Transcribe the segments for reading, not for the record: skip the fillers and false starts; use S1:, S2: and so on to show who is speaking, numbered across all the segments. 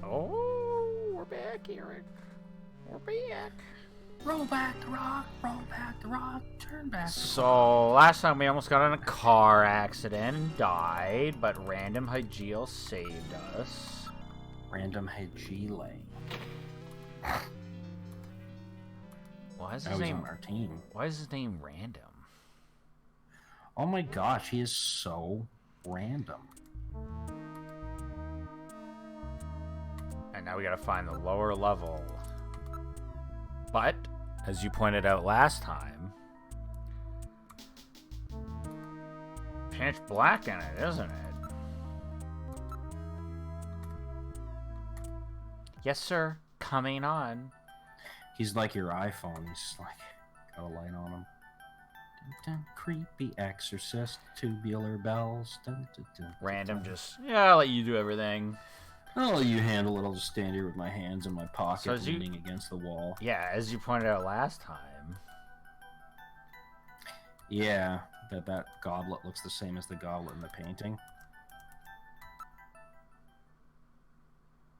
S1: Oh, we're back, Eric. We're back.
S2: Roll back the rock, turn back the
S1: So, last time we almost got in a car accident and died, but Random Hygeel saved us.
S2: Random Hygeel.
S1: Why is his name
S2: Martine?
S1: Why is his name Random?
S2: Oh my gosh, he is so random.
S1: And now we gotta find the lower level. But, as you pointed out last time, pitch black in it, isn't it? Yes, sir. Coming on.
S2: He's like your iPhone. He's like got a light on him. Dun, dun, creepy exorcist, tubular bells. Dun, dun, dun,
S1: Random
S2: dun.
S1: just, yeah, I'll let you do everything.
S2: I'll let you handle it. I'll just stand here with my hands in my pocket,
S1: So
S2: leaning against the wall.
S1: Yeah, as you pointed out last time.
S2: Yeah, that goblet looks the same as the goblet in the painting.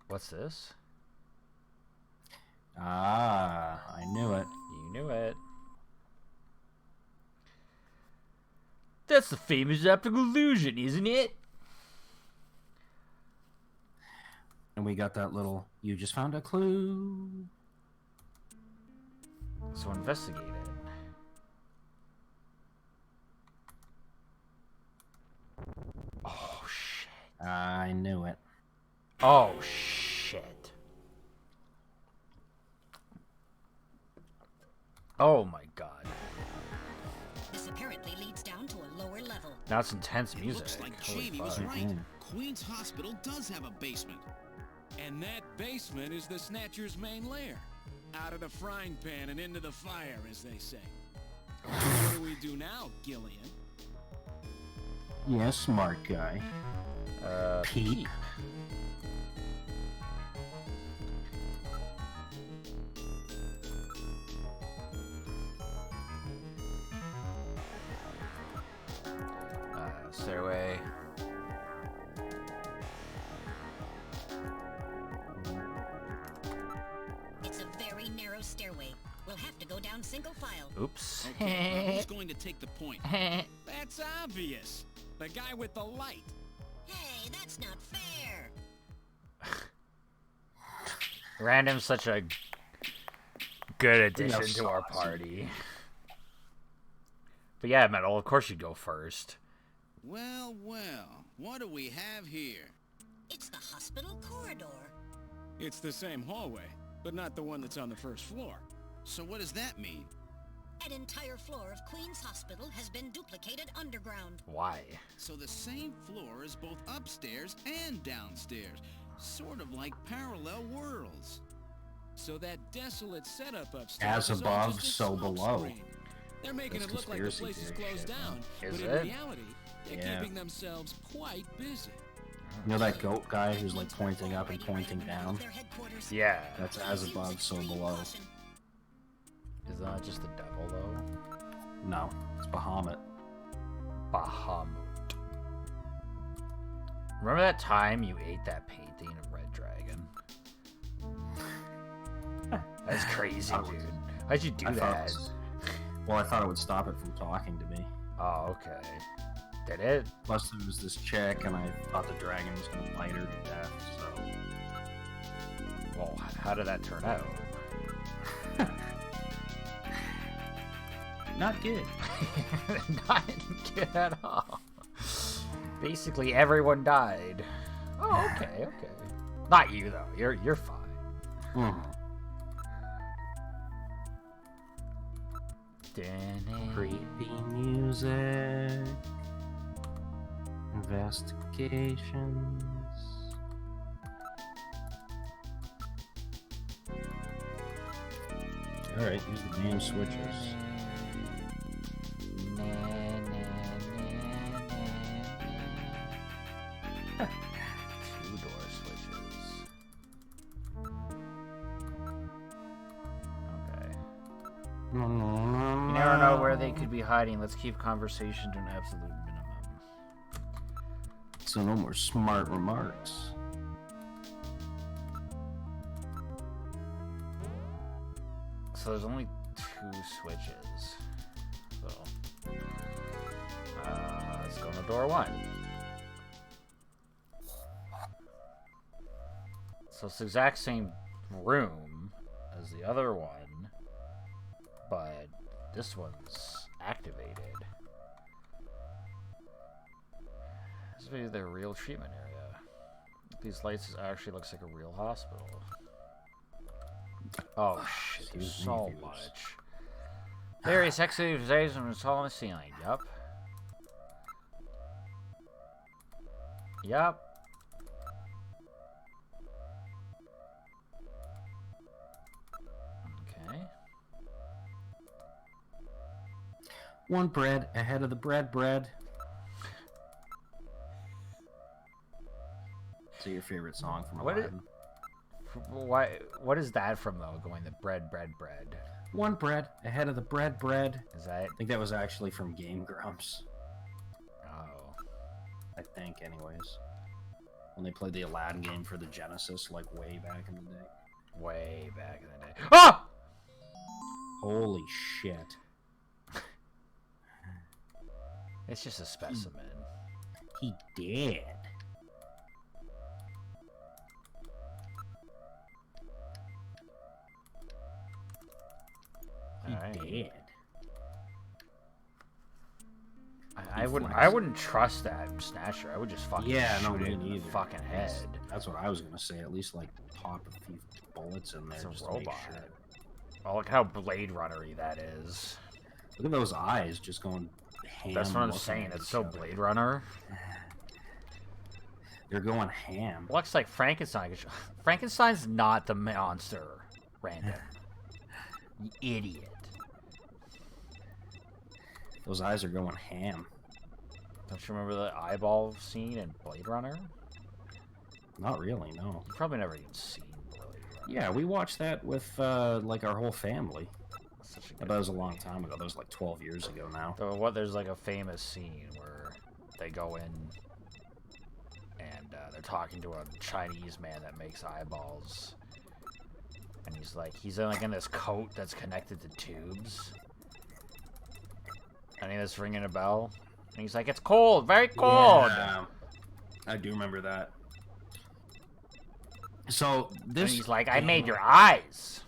S1: What's this?
S2: Ah, I knew it.
S1: You knew it. That's the famous optical illusion, isn't it?
S2: And we got that little, you just found a clue.
S1: So investigate it. Oh, shit.
S2: I knew it.
S1: Oh, shit. Oh, my God.
S3: This apparently leads down to a lower level.
S1: Now it's intense music.
S4: Looks like
S1: Holy
S4: Jamie was
S1: fuck.
S4: right. Queen's Hospital does have a basement. And that basement is the Snatcher's main lair. Out of the frying pan and into the fire, as they say. What do we do now, Gillian?
S2: Yeah, smart guy. Peep.
S1: Stairway.
S3: It's a very narrow stairway. We'll have to go down single file.
S1: Oops.
S4: Okay, well, who's going to take the point? That's obvious. The guy with the light.
S3: Hey, that's not fair.
S1: Random's such a good addition to our party. But yeah, Metal, of course you'd go first.
S4: Well, what do we have here?
S3: It's the hospital corridor.
S4: It's the same hallway, but not the one that's on the first floor. So what does that mean?
S3: An entire floor of Queen's Hospital has been duplicated underground.
S1: Why?
S4: So the same floor is both upstairs and downstairs, sort of like parallel worlds. So that desolate setup upstairs
S2: As
S4: is all
S2: above,
S4: just a
S2: so
S4: smoke
S2: below.
S4: screen. They're making
S2: That's
S4: it look like the
S2: conspiracy
S4: place is
S2: theory
S4: closed
S2: shit,
S4: down,
S1: man.
S4: but
S1: Is
S4: in
S1: it?
S4: reality, they're
S2: Yeah.
S4: keeping themselves quite busy.
S2: You know that goat guy who's like pointing up and pointing down?
S3: Their headquarters.
S1: Yeah.
S2: That's as above, so below.
S1: Is that just the devil, though?
S2: No, it's Bahamut.
S1: Bahamut. Remember that time you ate that painting of Red Dragon? That's crazy, dude. How'd you do that?
S2: Well, I thought it would stop it from talking to me.
S1: Oh, okay. Did it?
S2: Plus, there was this chick, and I thought the dragon was going to bite her to death, so...
S1: Well, how did that turn out?
S2: Not good.
S1: Not good at all. Basically, everyone died. Oh, okay. Not you, though. You're fine.
S2: Creepy music. Investigations. Alright, use the damn switches.
S1: Two-door switches. Okay. You never know where they could be hiding. Let's keep conversation to an absolute minimum.
S2: So no more smart remarks.
S1: So there's only 2 switches. So let's go to door 1. So it's the exact same room as the other one, but this one's activated. This is their real treatment area. These lights actually looks like a real hospital. Oh shit, there's so much. Various exercises installed on the ceiling. Yup. Yup. Okay.
S2: One bread ahead of the bread. So your favorite song from Aladdin?
S1: What is that from though? Going the bread.
S2: One bread ahead of the bread.
S1: Is that?
S2: I think that was actually from Game Grumps.
S1: Oh.
S2: I think, anyways. When they played the Aladdin game for the Genesis, like way back in the day.
S1: Way back in the day. Ah!
S2: Holy shit.
S1: It's just a specimen.
S2: He did. He did.
S1: I wouldn't trust that Snatcher. I would just fucking shoot it in the fucking head.
S2: That's what I was gonna say. At least like pop a few bullets in there.
S1: It's a
S2: just
S1: robot.
S2: To make sure.
S1: Oh, look how Blade Runner-y that is.
S2: Look at those eyes just going ham.
S1: That's what I'm saying. It's so Blade Runner.
S2: They're going ham.
S1: Looks like Frankenstein. Frankenstein's not the monster, Random. You idiot.
S2: Those eyes are going ham.
S1: Don't you remember the eyeball scene in Blade Runner?
S2: Not really, no.
S1: You probably never even seen Blade Runner.
S2: Yeah, we watched that with like our whole family. That was a long time ago. That was like 12 years ago now.
S1: So there's like a famous scene where they go in and they're talking to a Chinese man that makes eyeballs. And he's in this coat that's connected to tubes. And he's ringing a bell. And he's like, it's cold, very cold.
S2: Yeah, I do remember that. So this.
S1: And he's like, I made your eyes.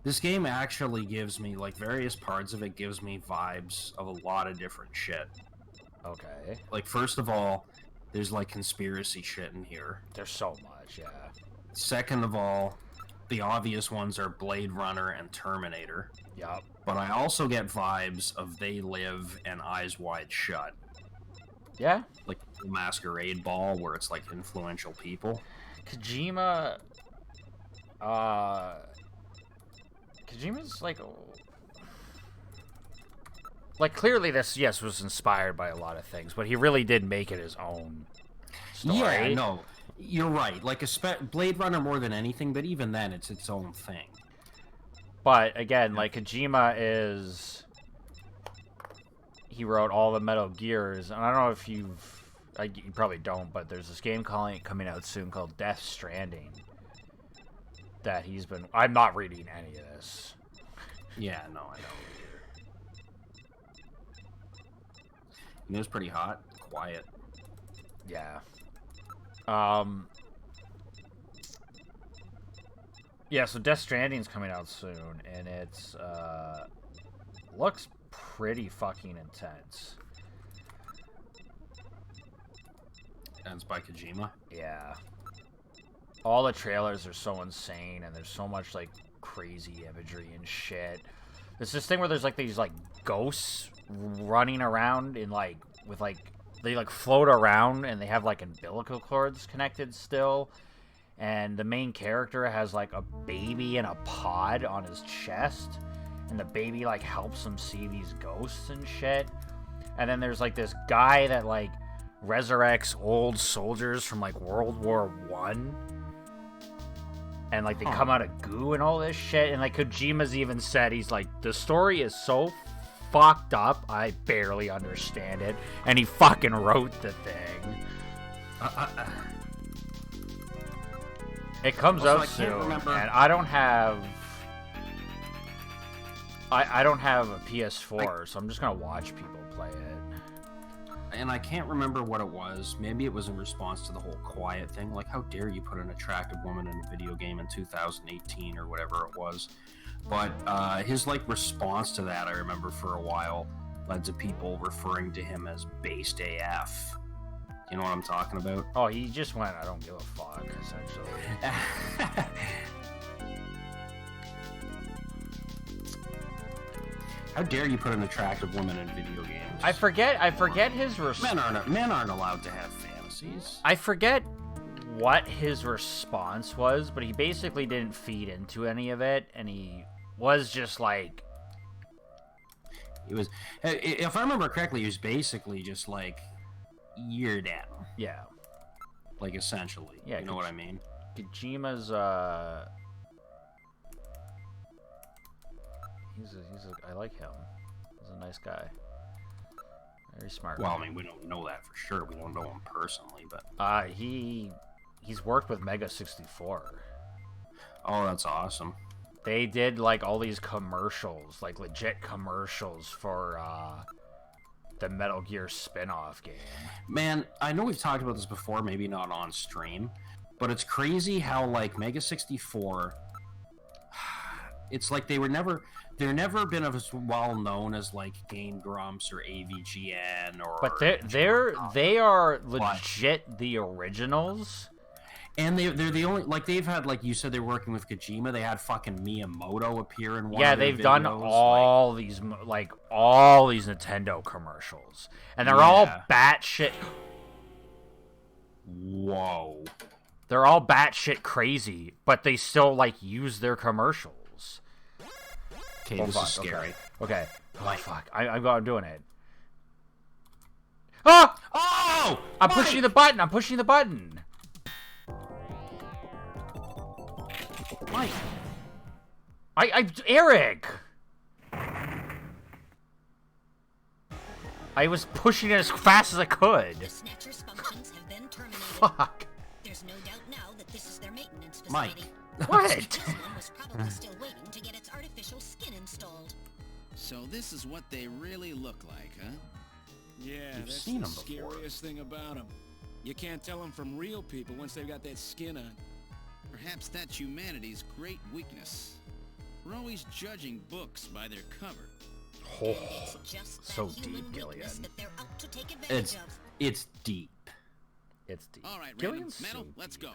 S2: This game actually gives me, like, various parts of it gives me vibes of a lot of different shit.
S1: Okay.
S2: Like, first of all, there's, like, conspiracy shit in here.
S1: There's so much, yeah.
S2: Second of all, the obvious ones are Blade Runner and Terminator.
S1: Yup.
S2: But I also get vibes of They Live and Eyes Wide Shut.
S1: Yeah?
S2: Like the Masquerade Ball, where it's, like, influential people.
S1: Kojima... Kojima's like clearly this was inspired by a lot of things, but he really did make it his own story.
S2: Yeah, no, you're right. Like Blade Runner more than anything, but even then, it's its own thing.
S1: But again, like Kojima he wrote all the Metal Gears, and I don't know if you probably don't, but there's this game coming out soon called Death Stranding. That I'm not reading any of this.
S2: Yeah, no, I don't. It was pretty hot, quiet.
S1: Yeah. Yeah, so Death Stranding's coming out soon, and it's looks pretty fucking intense.
S2: And it's by Kojima?
S1: Yeah. All the trailers are so insane, and there's so much, like, crazy imagery and shit. There's this thing where there's, like, these, like, ghosts running around in, like, with, like, they, like, float around, and they have, like, umbilical cords connected still. And the main character has, like, a baby in a pod on his chest, and the baby, like, helps him see these ghosts and shit. And then there's, like, this guy that, like, resurrects old soldiers from, like, World War I. And, like, they come out of goo and all this shit. And, like, Kojima's even said, he's like, the story is so fucked up, I barely understand it. And he fucking wrote the thing. It comes out soon, and I don't have I don't have a PS4, so I'm just gonna watch people play it.
S2: And I can't remember what it was. Maybe it was in response to the whole quiet thing. Like, how dare you put an attractive woman in a video game in 2018 or whatever it was. But his like response to that, I remember for a while, led to people referring to him as based AF. You know what I'm talking about?
S1: Oh, he just went, I don't give a fuck, essentially.
S2: How dare you put an attractive woman in video games?
S1: I forget his
S2: Men aren't allowed to have fantasies.
S1: I forget what his response was, but he basically didn't feed into any of it, and he was just like...
S2: It was, if I remember correctly, he was basically just like, you're dead.
S1: Yeah.
S2: Like, essentially.
S1: Yeah,
S2: you know what I mean?
S1: Kojima's, I like him. He's a nice guy. Very smart.
S2: Well, I mean, we don't know that for sure. We don't know him personally, but...
S1: He's worked with Mega 64.
S2: Oh, that's awesome.
S1: They did, like, all these commercials, like, legit commercials for, the Metal Gear spin-off game.
S2: Man, I know we've talked about this before, maybe not on stream, but it's crazy how, like, Mega 64... It's like they're never been as well known as like Game Grumps or AVGN or.
S1: But they are legit the originals.
S2: And they're the only, like, they've had, like you said, they're working with Kojima. They had fucking Miyamoto appear in one.
S1: Yeah,
S2: of their
S1: they've done
S2: videos,
S1: all these Nintendo commercials, and they're all batshit.
S2: Whoa.
S1: They're all batshit crazy, but they still like use their commercials.
S2: Okay, this is scary.
S1: Okay. Oh, fuck. I'm doing it. Ah!
S2: Oh!
S1: I'm pushing the button.
S2: Mike.
S1: Eric! I was pushing it as fast as I could.
S3: The Snatcher's functions have been terminated.
S1: Fuck.
S3: There's no doubt now that this is their maintenance facility.
S2: Mike.
S1: What?
S3: This one was probably still waiting to get its artificial skin installed.
S4: So this is what they really look like, huh? Yeah,
S2: You've
S4: that's
S2: seen
S4: the
S2: 'em before.
S4: scariest thing about them. You can't tell them from real people once they've got that skin on. Perhaps that's humanity's great weakness. We're always judging books by their cover.
S1: Oh,
S3: It's just that
S1: so
S3: human
S1: deep,
S3: weakness
S1: Gillian.
S3: that they're out to take advantage of.
S2: It's deep.
S1: It's deep.
S4: All right, Random.
S1: Gillian's
S4: Metal,
S1: so
S4: let's
S1: deep.
S4: go.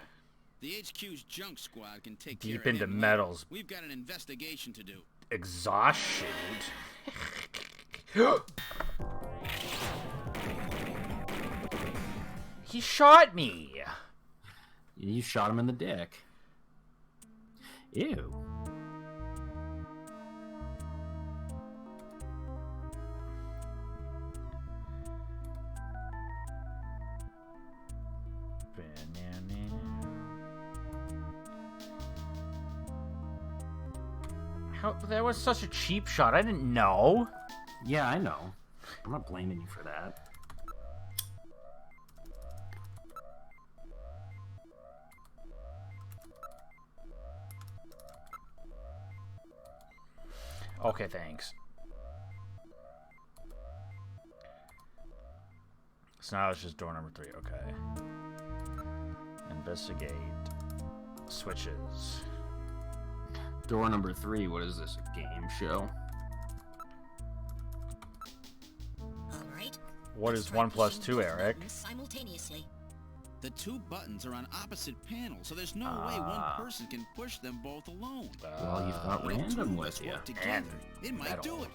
S4: The HQ's junk squad can take care
S1: Deep
S4: of
S1: into
S4: him later.
S1: metals.
S4: We've got an investigation to do.
S1: Exhaust shoot. He shot me.
S2: You shot him in the dick. Ew.
S1: How, that was such a cheap shot. I didn't know.
S2: Yeah, I know. I'm not blaming you for that.
S1: Okay, thanks. So now it's just door number 3. Okay. Investigate. Switches.
S2: Door number 3, what is this, a game show?
S3: All right.
S1: What
S3: let's
S1: is
S3: try
S1: 1 plus
S3: pushing
S1: 2,
S3: both
S1: Eric?
S3: buttons simultaneously.
S4: The two buttons are on opposite panels, so there's no way one person can push them both alone.
S2: Well, you've got
S4: But if two
S2: random
S4: of us
S2: with you.
S4: work together, it might
S1: metal.
S4: do it.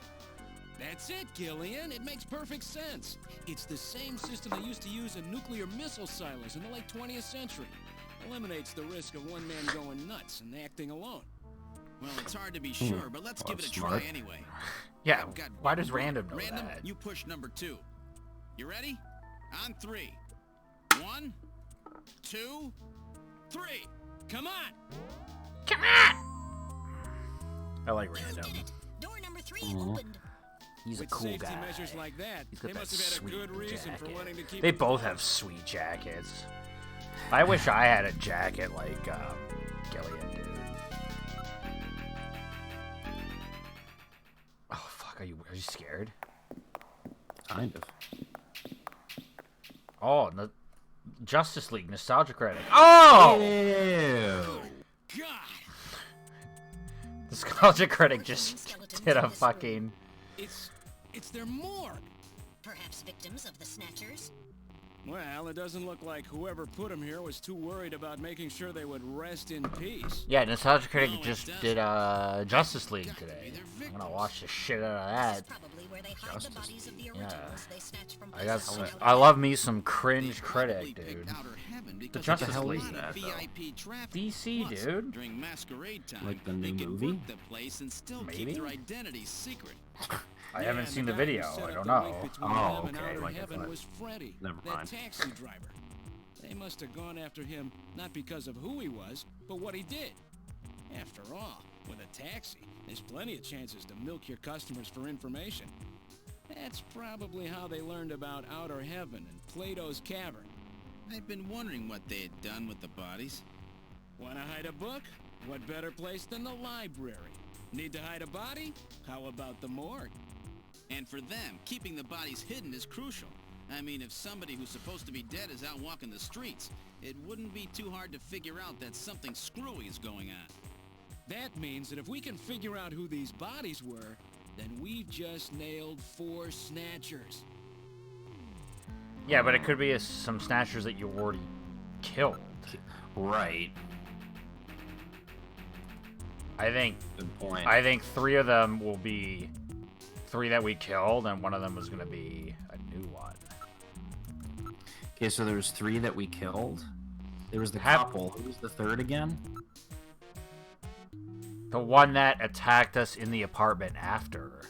S4: That's it, Gillian. It makes perfect sense. It's the same system they used to use in nuclear missile silos in the late 20th century. Eliminates the risk of one man going nuts and acting alone. Well, it's hard to be sure, but let's
S2: Well,
S4: give it a
S2: smart.
S4: try anyway.
S1: Yeah,
S4: I've got
S1: why
S4: one
S1: does
S4: rule.
S1: random know
S4: Random,
S1: that?
S4: you push number 2. You ready? On 3. 1, 2, 3. Come on!
S1: Come on! I like
S3: You
S1: random.
S3: did it. Door number 3
S2: Mhm.
S3: opened.
S1: He's a
S4: With
S1: cool
S4: safety
S1: guy.
S4: measures like that,
S1: He's got
S4: they
S1: that
S4: must have had a
S1: sweet
S4: good reason
S1: jacket.
S4: for wanting to keep
S1: They
S4: it
S1: both
S4: going.
S1: have sweet jackets. I wish I had a jacket like Gillian did. Fuck, are you scared?
S2: Kind of.
S1: Oh, the Justice League Nostalgia Critic. Oh!
S2: Ew.
S4: God!
S1: Nostalgia Critic just did a fucking...
S4: It's their morgue.
S3: Perhaps victims of the Snatchers?
S4: Well, it doesn't look like whoever put them here was too worried about making sure they would rest in peace.
S1: Yeah, Nostalgia Critic
S4: No, it
S1: just
S4: doesn't.
S1: did Justice League
S4: Gotta be
S1: today.
S4: their
S1: I'm gonna
S4: victims.
S1: watch the shit out of
S3: This is
S1: that.
S3: probably where they hide the bodies of the originals they snatched from
S1: I got
S3: places
S1: some,
S3: all
S1: I
S3: over.
S1: love me some
S5: They
S1: cringe
S5: probably
S1: critic,
S5: picked
S1: dude.
S5: Outer Heaven because
S1: Justice
S5: of the
S1: League.
S5: lot of
S2: That, though.
S5: VIP traffic.
S1: DC,
S5: Plus,
S1: dude.
S5: During masquerade time,
S2: Like the
S5: they
S2: new
S5: can
S2: movie?
S5: work the place and still
S1: Maybe?
S5: keep their identities secret.
S1: I
S4: Yeah,
S1: haven't
S4: and
S1: seen the
S4: guy who
S1: video.
S4: set
S1: I
S4: up
S1: don't
S4: the link
S1: know.
S4: between
S2: Oh,
S4: them and
S2: okay,
S4: Outer
S2: like I
S4: Heaven
S2: thought.
S4: was Freddy,
S2: Never
S4: that
S2: mind.
S4: taxi driver. They must have gone after him not because of who he was, but what he did. After all, with a taxi, there's plenty of chances to milk your customers for information. That's probably how they learned about Outer Heaven and Plato's Cavern.
S5: I've been wondering what they had done with the bodies.
S4: Want to hide a book? What better place than the library? Need to hide a body? How about the morgue?
S5: And for them, keeping the bodies hidden is crucial. I mean, if somebody who's supposed to be dead is out walking the streets, it wouldn't be too hard to figure out that something screwy is going on.
S4: That means that if we can figure out who these bodies were, then we've just nailed 4 snatchers.
S1: Yeah, but it could be some snatchers that you already killed.
S2: Right.
S1: I think
S2: Good point.
S1: 3 of them will be 3 that we killed, and one of them was gonna be a new one.
S2: Okay, so there was 3 that we killed. There was the
S1: Hap-
S2: couple. Who was the third again?
S1: The one that attacked us in the apartment after,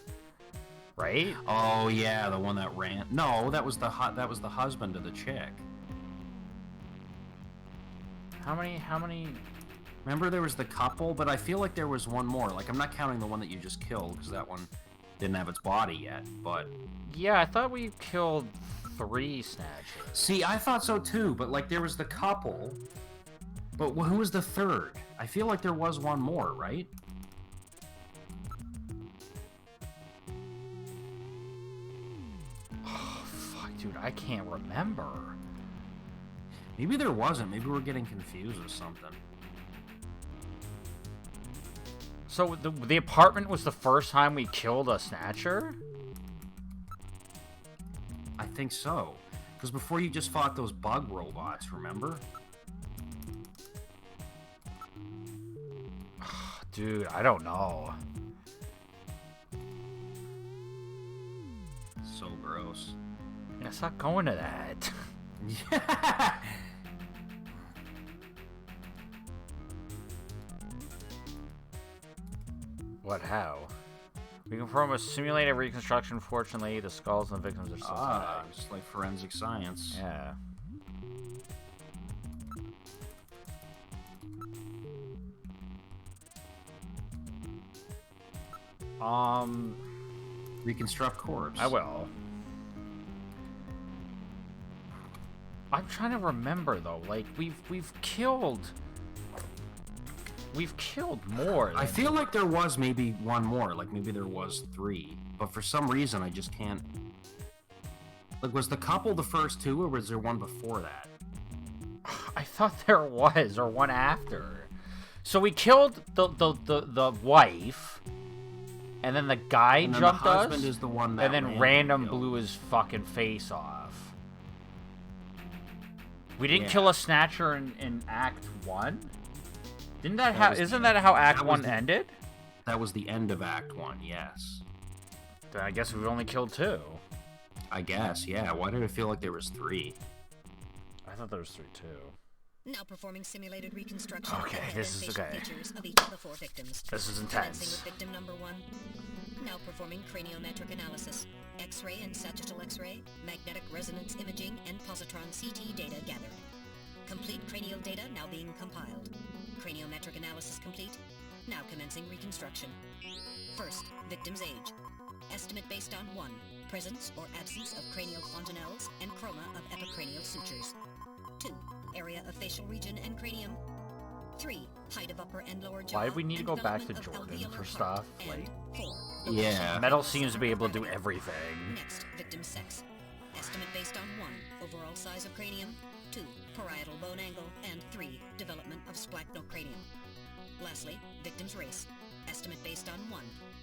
S1: right?
S2: Oh yeah, the one that ran. No, that was the husband of the chick.
S1: How many?
S2: Remember there was the couple, but I feel like there was one more. Like I'm not counting the one that you just killed because that one didn't have its body yet. But
S1: Yeah, I thought we killed 3 snatchers.
S2: see, I thought so too. But like there was the couple. But who was the third? I feel like there was one more, right?
S1: Oh, fuck, dude, I can't remember.
S2: Maybe there wasn't. Maybe we're getting confused with something.
S1: So the apartment was the first time we killed a snatcher?
S2: I think so. Because before you just fought those bug robots, remember?
S1: Dude, I don't know.
S2: So gross.
S1: Yeah, stop going to that.
S2: Yeah.
S1: What, how? We can perform a simulated reconstruction. Fortunately, the skulls and the victims are still intact.
S2: Just like forensic science.
S1: Yeah.
S2: Reconstruct corpse.
S1: I will. I'm trying to remember though. Like we've killed more.
S2: I
S1: than-
S2: feel like there was maybe one more. Like maybe there was 3, but for some reason I just can't. Like, was the couple the first 2, or was there one before that?
S1: I thought there was, or one after. So we killed the wife, and then the guy
S2: And then
S1: jumped
S2: the husband
S1: us,
S2: is the one that
S1: and then random
S2: killed.
S1: blew his fucking face off. We didn't
S2: Yeah.
S1: kill a snatcher in Act 1? Didn't that,
S2: That was
S1: isn't
S2: the-
S1: that how Act
S2: that was
S1: 1
S2: the-
S1: ended?
S2: That was the end of Act 1. Yes,
S1: Then I guess we've only killed 2.
S2: I guess. Yeah. Why did it feel like there was 3?
S1: I thought there was 3 too.
S3: Now performing simulated reconstruction
S1: Okay,
S3: of the head
S1: this
S3: and
S1: is
S3: facial
S1: okay.
S3: features of each of the 4 victims.
S1: This is
S3: Commencing
S1: intense.
S3: with victim number 1. Now performing craniometric analysis. X-ray and sagittal X-ray, magnetic resonance imaging, and positron CT data gathered. Complete cranial data now being compiled. Craniometric analysis complete. Now commencing reconstruction. First, victim's age. Estimate based on 1. Presence or absence of cranial fontanelles and chroma of epicranial sutures. 2. Area of facial region and cranium. 3. Height of upper and lower jaw.
S1: Why do we need to
S3: and
S1: go back to
S3: development of
S1: Jordan
S3: alveolar
S1: for
S3: heart.
S1: stuff?
S3: And
S1: Like-
S3: 4.
S2: Yeah.
S1: Metal seems to be able to do everything.
S3: Next, victim sex. Estimate based on 1, overall size of cranium, 2, parietal bone angle, and 3, development of splachnocranium. Lastly, victim's race. Estimate based on 1,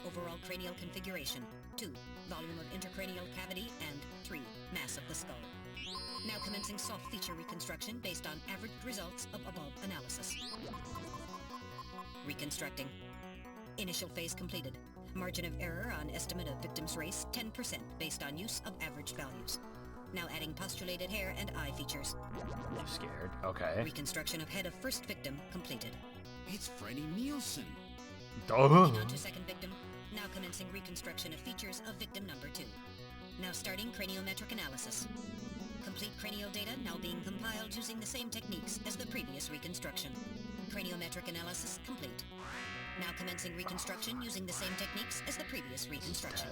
S3: overall cranial configuration, 2, volume of intercranial cavity, and 3, mass of the skull. Now commencing soft feature reconstruction based on averaged results of above analysis. Reconstructing. Initial phase completed. Margin of error on estimate of victim's race, 10% based on use of average values. Now adding postulated hair and eye features.
S1: I'm scared. Okay.
S3: Reconstruction of head of first victim completed.
S5: It's Freddie Nielsen.
S3: Moving on to second victim. Now commencing reconstruction of features of victim number 2. Now starting craniometric analysis. Complete cranial data now being compiled using the same techniques as the previous reconstruction. Craniometric analysis complete. Now commencing reconstruction using the same techniques as the previous reconstruction.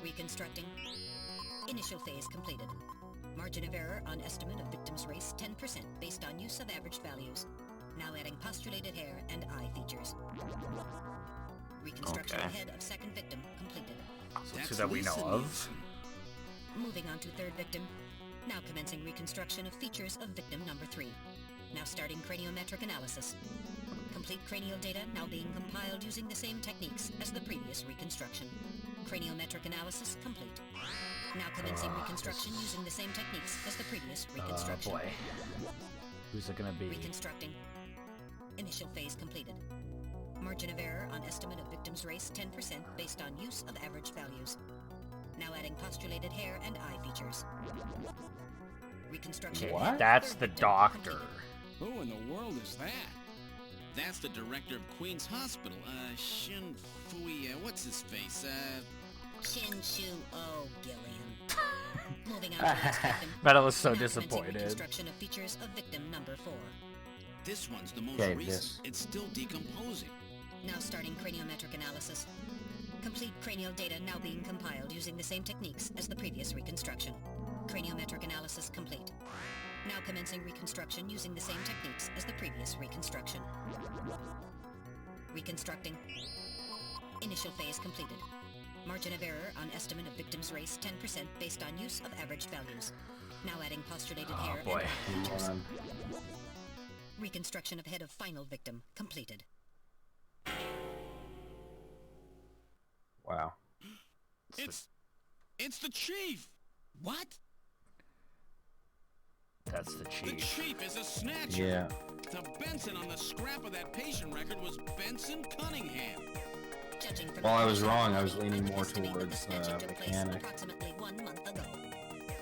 S3: Reconstructing. Initial phase completed. Margin of error on estimate of victim's race, 10% based on use of average values. Now adding postulated hair and eye features. Reconstruction of head of second victim completed.
S1: So two that we know of.
S3: Moving on to third victim. Now commencing reconstruction of features of victim number 3. Now starting craniometric analysis. Complete cranial data now being compiled using the same techniques as the previous reconstruction. Craniometric analysis complete. Now commencing reconstruction using the same techniques as the previous reconstruction.
S1: Oh boy. Who's it gonna be?
S3: Reconstructing. Initial phase completed. Margin of error on estimate of victim's race, 10% based on use of average values. Now adding postulated hair and eye features. Reconstruction.
S1: What? That's the doctor.
S4: Who in the world is that?
S5: That's the director of Queen's Hospital, Shin Fui, what's his face,
S3: Shin Shu O Gillian. Moving on to the next victim.
S1: Metal is so
S3: Now commencing
S1: disappointed.
S3: Reconstruction of features of victim number 4.
S5: This one's the most
S2: Okay,
S5: recent.
S2: this.
S5: It's still decomposing.
S3: Now starting craniometric analysis. Complete cranial data now being compiled using the same techniques as the previous reconstruction. Craniometric analysis complete. Now commencing reconstruction using the same techniques as the previous reconstruction. Reconstructing. Initial phase completed. Margin of error on estimate of victim's race, 10% based on use of average values. Now adding postulated hair and
S1: boy.
S3: eye features. Reconstruction of head of final victim completed.
S2: Wow.
S4: It's the chief! What?
S1: That's the
S5: The
S1: chief.
S5: chief is a snatcher.
S2: Yeah.
S5: The Benson on the scrap of that patient record was Benson Cunningham.
S3: Judging from
S2: Well,
S3: the
S2: I was wrong. I was
S3: I
S2: leaning
S3: would
S2: more
S3: estimate that
S2: towards
S3: snatching took place
S2: mechanic.
S3: approximately 1 month ago.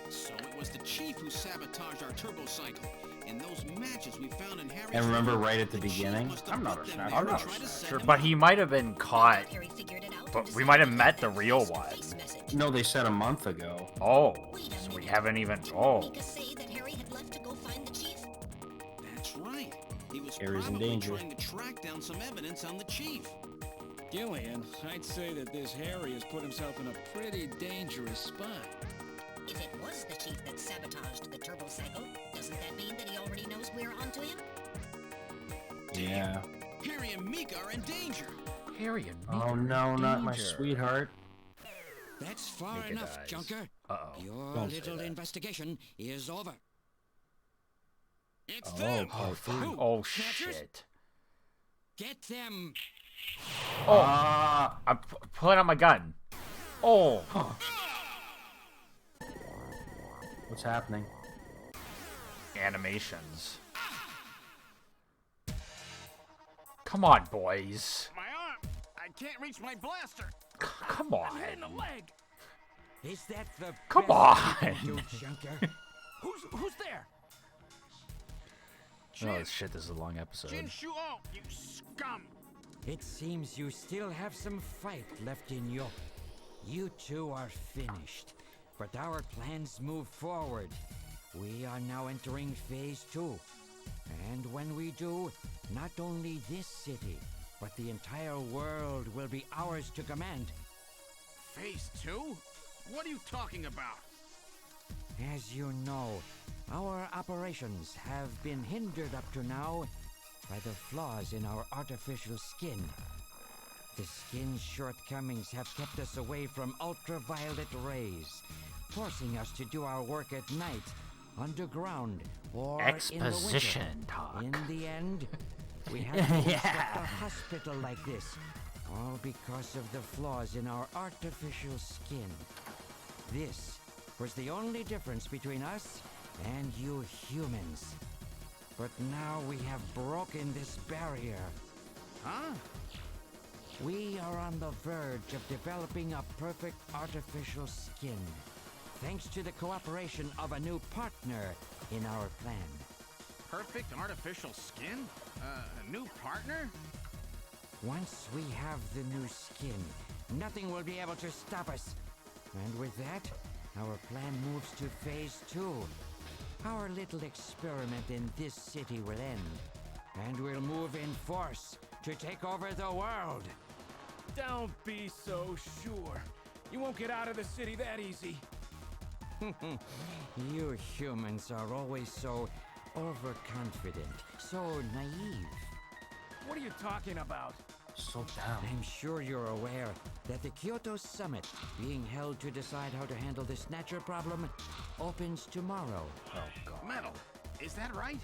S5: So it was the chief who sabotaged our turbo cycle. And those matches we found in Harry's
S2: And remember
S5: room,
S2: right at the
S5: chief
S2: beginning?
S5: must have
S2: I'm not
S5: put
S2: a
S5: them
S2: snatcher.
S5: there
S1: I'm
S5: to
S1: not
S5: try
S1: a
S5: to set
S1: snatcher,
S5: them
S1: but
S5: up.
S1: he might have been caught.
S3: Harry figured it out
S1: But
S3: and
S1: we might have
S3: decided
S1: met
S3: to
S1: the
S3: use
S1: real
S3: the
S1: one.
S3: face message.
S2: No, they said a month ago.
S1: Oh,
S3: Wait a
S1: so we
S3: minute.
S1: haven't even.
S3: Didn't
S1: Oh,
S3: Mika say that Harry had left to go find the chief?
S5: That's right. He was
S2: Harry's in
S5: probably
S2: danger.
S5: trying to track down some evidence on the chief.
S4: Gillian, I'd say that this Harry has put himself in a pretty dangerous spot.
S3: If it was the chief that sabotaged the turbo cycle, doesn't that mean that he already knows we're onto him?
S2: Yeah.
S5: Harry and Mika are in danger.
S1: Harry and
S2: Oh
S1: Mika
S2: no,
S1: are in
S2: not my
S1: danger.
S2: sweetheart.
S6: That's far
S1: Mika
S6: enough,
S1: dies.
S6: Junker.
S1: Uh-oh.
S6: Your
S2: Don't say
S6: little
S2: that.
S6: investigation is over.
S5: It's
S2: Oh,
S5: them.
S2: part three.
S1: Oh
S6: Snatchers?
S1: shit.
S6: Get them!
S1: Oh,
S2: Ah.
S1: I'm pulling out my gun. Oh,
S2: What's happening?
S1: animations. Come on, boys.
S4: My arm! I can't reach my blaster!
S1: Come on.
S4: In the leg!
S6: Is that the
S1: Come
S6: best you
S1: on.
S6: can do, Junker?
S4: Who's there?
S1: Oh shit, this is a long episode.
S4: Jin Shuo, you scum!
S6: It seems you still have some fight left in you. You two are finished, but our plans move forward. We are now entering phase 2. And when we do, not only this city, but the entire world will be ours to command.
S4: Phase 2? What are you talking about?
S6: As you know, our operations have been hindered up to now by the flaws in our artificial skin. The skin's shortcomings have kept us away from ultraviolet rays, forcing us to do our work at night, underground, or
S1: Exposition
S6: in the
S1: talk.
S6: winter. In the end, we have to construct a hospital like this, all because of the flaws in our artificial skin. This was the only difference between us and you humans. But now we have broken this barrier.
S5: Huh?
S6: We are on the verge of developing a perfect artificial skin, thanks to the cooperation of a new partner in our plan.
S5: Perfect artificial skin? A new partner?
S6: Once we have the new skin, nothing will be able to stop us. And with that, our plan moves to phase 2. Our little experiment in this city will end, and we'll move in force to take over the world.
S4: Don't be so sure. You won't get out of the city that easy.
S6: You humans are always so overconfident, so naive.
S4: What are you talking about?
S2: So dumb.
S6: I'm sure you're aware that the Kyoto Summit, being held to decide how to handle the Snatcher problem, opens tomorrow.
S1: Oh, God.
S5: Metal, is that right?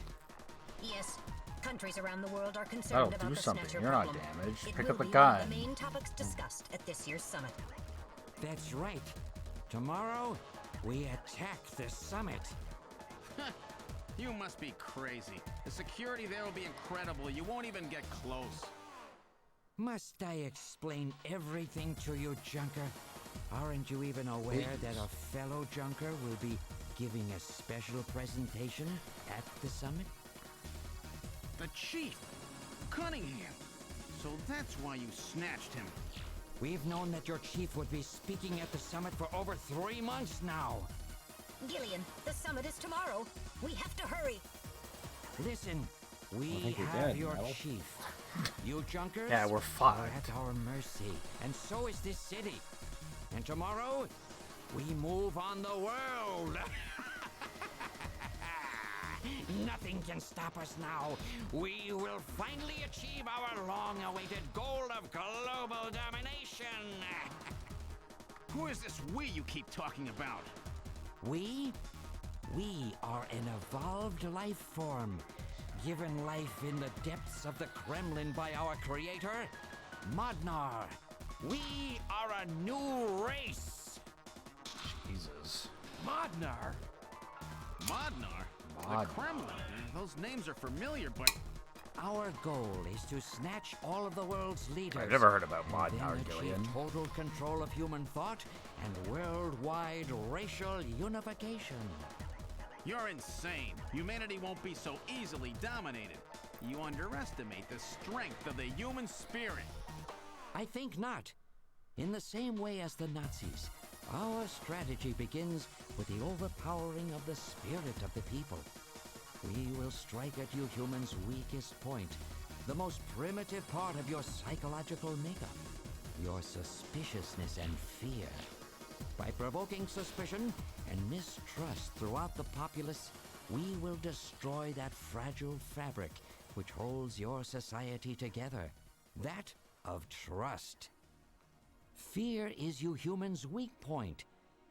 S3: Yes. Countries around the world are concerned about
S1: do
S3: the
S1: something.
S3: Snatcher
S1: You're not
S3: problem.
S1: damaged.
S3: It
S1: Pick
S3: will
S1: up a
S3: be one
S1: gun.
S3: of the main topics discussed at this year's summit.
S6: That's right. Tomorrow, we attack the summit.
S5: You must be crazy. The security there will be incredible. You won't even get close.
S6: Must I explain everything to you, Junker? Aren't you even aware that a fellow Junker will be giving a special presentation at the summit?
S5: The chief, Cunningham. So that's why you snatched him.
S6: We've known that your chief would be speaking at the summit for over 3 months now.
S3: Gillian, the summit is tomorrow. We have to hurry.
S6: Listen, we
S2: think you're
S6: have
S2: dead,
S6: your
S2: Metal.
S6: chief. You Junkers
S1: Yeah, we're
S6: are
S1: fucked.
S6: at our mercy, and so is this city. And tomorrow, we move on the world. Nothing can stop us now. We will finally achieve our long-awaited goal of global domination.
S5: Who is this we you keep talking about?
S6: We are an evolved life form, given life in the depths of the Kremlin by our creator, Modnar. We are a new race.
S1: Jesus.
S4: Modnar?
S5: Modnar?
S1: Modnar.
S5: The Kremlin? Those names are familiar, but...
S6: Our goal is to snatch all of the world's leaders.
S1: I've never heard about
S6: and
S1: Modnar,
S6: then
S1: Gillian.
S6: achieve total control of human thought and worldwide racial unification.
S5: You're insane. Humanity won't be so easily dominated. You underestimate the strength of the human spirit.
S6: I think not. In the same way as the Nazis, our strategy begins with the overpowering of the spirit of the people. We will strike at you humans' weakest point, the most primitive part of your psychological makeup, your suspiciousness and fear. By provoking suspicion and mistrust throughout the populace, we will destroy that fragile fabric which holds your society together, that of trust. Fear is you humans' weak point.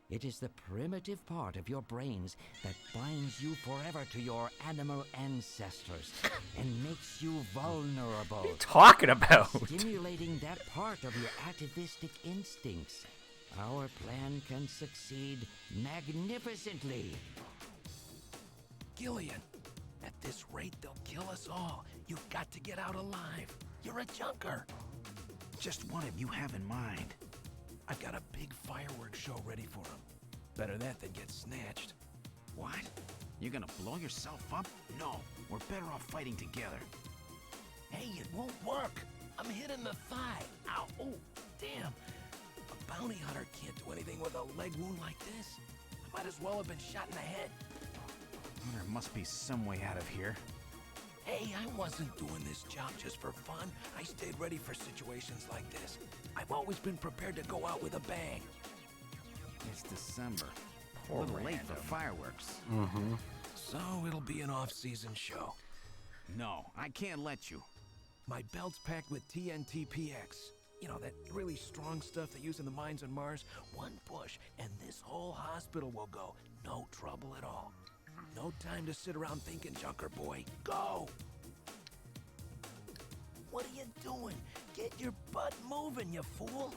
S6: It is the primitive part of your brains that binds you forever to your animal ancestors and makes you vulnerable.
S1: What are you talking about?
S6: Stimulating that part of your atavistic instincts, our plan can succeed magnificently.
S7: Gillian, at this rate, they'll kill us all. You've got to get out alive. You're a junker.
S5: Just what have you have in mind?
S7: I've got a big fireworks show ready for him. Better that than get snatched.
S5: What? You're gonna blow yourself up? No, we're better off fighting together.
S7: Hey, it won't work. I'm hit in the thigh. Ow, oh, damn. A bounty hunter can't do anything with a leg wound like this. I might as well have been shot in the head.
S5: There must be some way out of here.
S7: Hey, I wasn't doing this job just for fun. I stayed ready for situations like this. I've always been prepared to go out with a bang.
S5: It's December.
S1: Poor
S5: a little late
S1: random.
S5: for fireworks.
S7: So it'll be an off-season show.
S5: No, I can't let you.
S7: My belt's packed with TNT PX. You know, that really strong stuff they use in the mines on Mars. One push, and this whole hospital will go. No trouble at all. No time to sit around thinking, Junker boy. Go! What are you doing? Get your butt moving, you fool!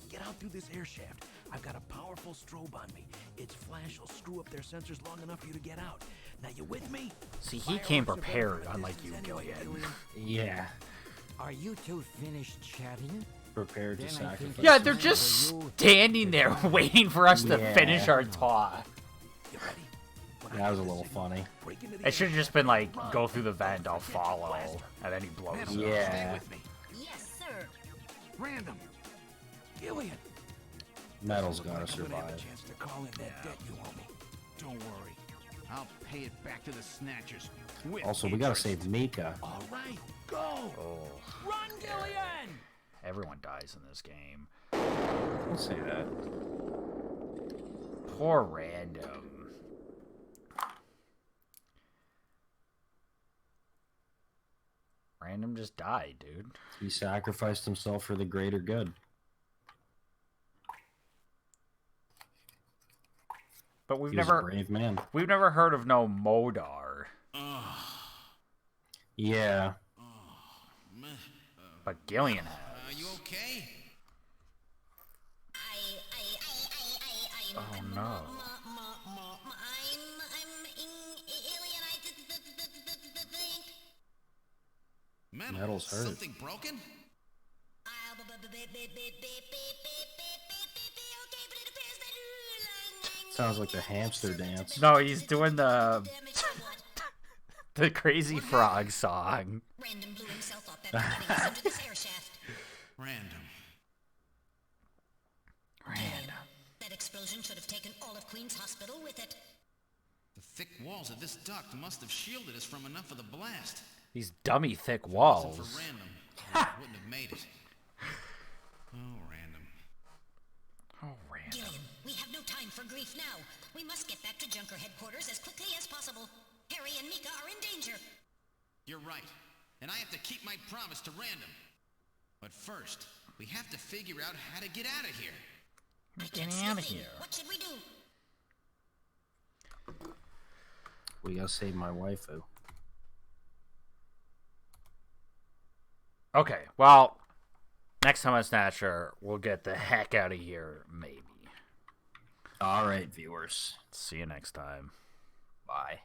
S7: Get out through this air shaft. I've got a powerful strobe on me. Its flash will screw up their sensors long enough for you to get out. Now, you with me?
S1: See, he came prepared, unlike you, Gillian.
S2: Yeah.
S6: Are you two finished chatting?
S2: Prepared to
S6: Then I
S2: sacrifice.
S6: think
S1: Yeah,
S6: it's
S1: they're
S6: time
S1: just
S6: for you
S1: standing there waiting for us to
S2: Yeah.
S1: finish our talk.
S7: You ready? When I
S2: That was a
S7: give the
S2: little
S7: signal,
S2: funny.
S7: break into the
S1: It should
S7: air
S1: have just
S7: shaft
S1: been like,
S7: and run.
S1: go through the vent,
S7: Don't
S1: I'll
S7: forget your
S1: follow,
S7: blaster.
S1: and then he blows
S7: Random,
S1: up.
S2: Yeah.
S7: Stay with me.
S3: Yes, sir.
S7: Random. Gillian.
S2: Metal's
S7: Looks
S2: gotta
S7: like I'm gonna have a
S2: survive.
S7: chance to call in that debt you owe me.
S5: Don't worry. I'll pay it back to the Snatchers. With
S2: Also, we gotta
S5: interest.
S2: save Mika.
S7: All right, go.
S1: Oh,
S7: Run, Gillian.
S1: everyone dies in this game.
S2: Don't say that.
S1: Poor Random. Random just died, dude.
S2: He sacrificed himself for the greater good.
S1: But we've
S2: He was a
S1: never
S2: brave man.
S1: heard of no Modar.
S2: Yeah.
S1: But Gillian has.
S5: Are you okay?
S1: Oh no.
S2: Metal's hurt.
S5: Something broken?
S2: Sounds like the hamster dance.
S1: No, he's doing the the Crazy Frog song.
S3: Random blew himself up after getting us into this air shaft.
S5: Random.
S1: Random.
S3: That explosion should have taken all of Queen's Hospital with it.
S5: The thick walls of this duct must have shielded us from enough of the blast.
S1: These dummy thick
S5: Wasn't
S1: walls.
S5: for Random, I wouldn't have made it. Oh, Random.
S1: Oh, Random.
S3: Gillian, we have no time for grief now. We must get back to Junker headquarters as quickly as possible. Harry and Mika are in danger.
S5: You're right. And I have to keep my promise to Random. But first, we have to figure out how to get out of here.
S3: I
S1: Getting
S3: can't see a
S1: out of
S3: thing.
S1: here.
S3: What should we do?
S2: We gotta save my waifu.
S1: Okay, well, next time on Snatcher, we'll get the heck out of here, maybe.
S2: Alright, viewers.
S1: See you next time.
S2: Bye.